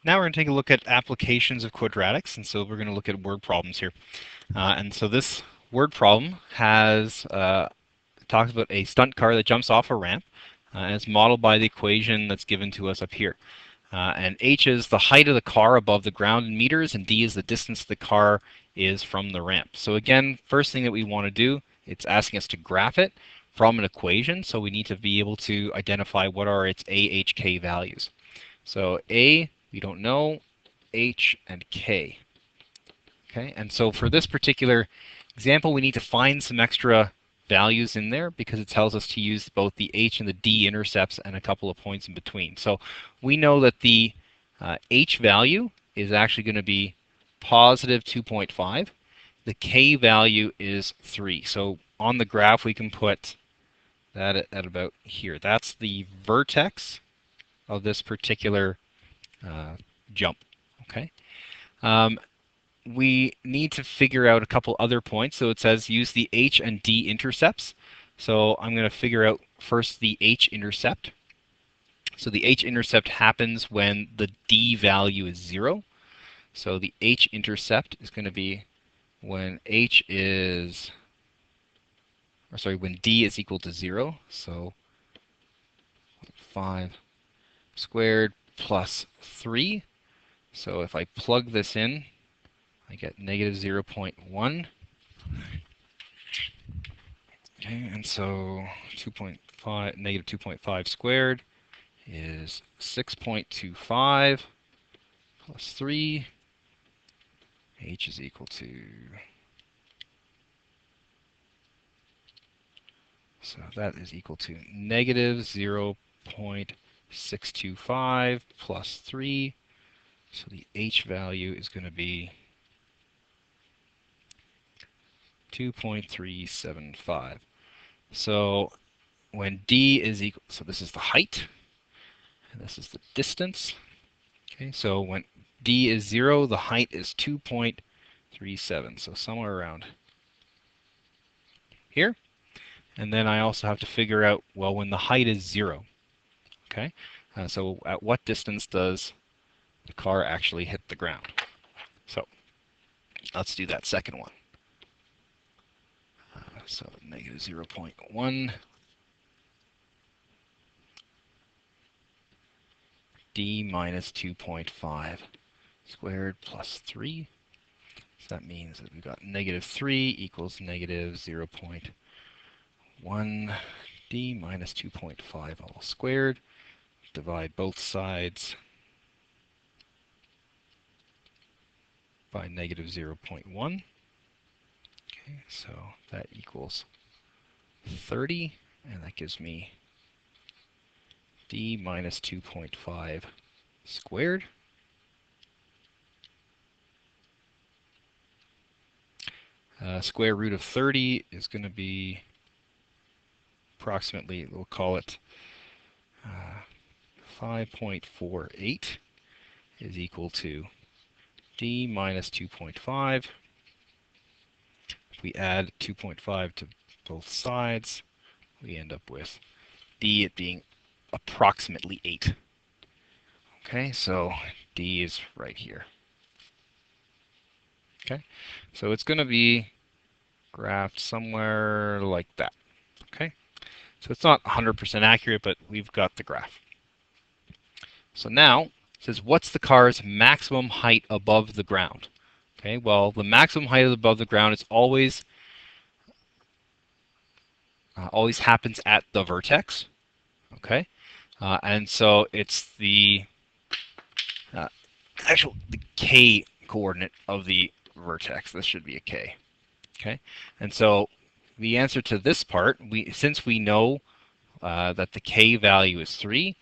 Now we're going to take a look at applications of quadratics, and so we're going to look at word problems here. And so this word problem has talks about a stunt car that jumps off a ramp, and it's modeled by the equation that's given to us up here. And h is the height of the car above the ground in meters, and d is the distance the car is from the ramp. So again, first thing that we want to do, it's asking us to graph it from an equation, so we need to be able to identify what are its a, h, k values. So a, we don't know, h, and k. Okay, and so for this particular example, we need to find some extra values in there because it tells us to use both the h and the d intercepts and a couple of points in between. So we know that the h value is actually going to be positive 2.5. The k value is 3. So on the graph, we can put that at about here. That's the vertex of this particular uh, jump. Okay. Um, we need to figure out a couple other points. So it says use the h and d intercepts. So I'm going to figure out first the h-intercept. So the h-intercept happens when the d value is 0. So the h-intercept is going to be when h is, or sorry, when d is equal to 0. So 5 squared plus 3. So if I plug this in, I get negative 0.1. Okay, and so 2.5, negative 2.5 squared is 6.25 plus 3. H is equal to, so that is equal to negative 0.625 plus 3. So the H value is going to be 2.375. So when D is equal, so this is the height, and this is the distance. Okay, so when D is 0, the height is 2.37, so somewhere around here. And then I also have to figure out, well, when the height is 0, okay, so at what distance does the car actually hit the ground? So let's do that second one. So negative 0.1 d minus 2.5 squared plus 3. So that means that we've got negative 3 equals negative 0.1 d minus 2.5 all squared. Divide both sides by negative 0.1. Okay, so that equals 30, and that gives me d minus 2.5 squared. Square root of 30 is going to be approximately, we'll call it 5.48 is equal to d minus 2.5. If we add 2.5 to both sides, we end up with d it being approximately 8. Okay, so d is right here. Okay, so it's going to be graphed somewhere like that. Okay, so it's not 100% accurate, but we've got the graph. So now it says, what's the car's maximum height above the ground? Okay, well, the maximum height above the ground is always happens at the vertex. Okay, and so it's the the k coordinate of the vertex. This should be a k. Okay, and so the answer to this part, since we know that the k value is 3,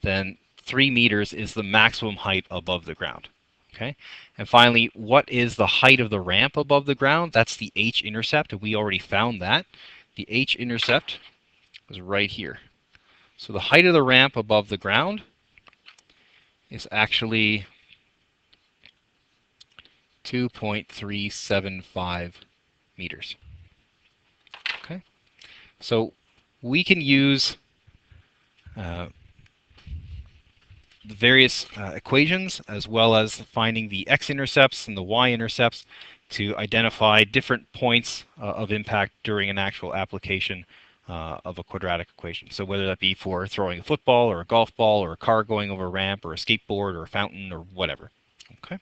then 3 meters is the maximum height above the ground. Okay, and finally, what is the height of the ramp above the ground? That's the h-intercept, and we already found that. The h-intercept is right here. So the height of the ramp above the ground is actually 2.375 meters. Okay, so we can use the various equations, as well as finding the x-intercepts and the y-intercepts to identify different points of impact during an actual application of a quadratic equation. So whether that be for throwing a football or a golf ball or a car going over a ramp or a skateboard or a fountain or whatever. Okay.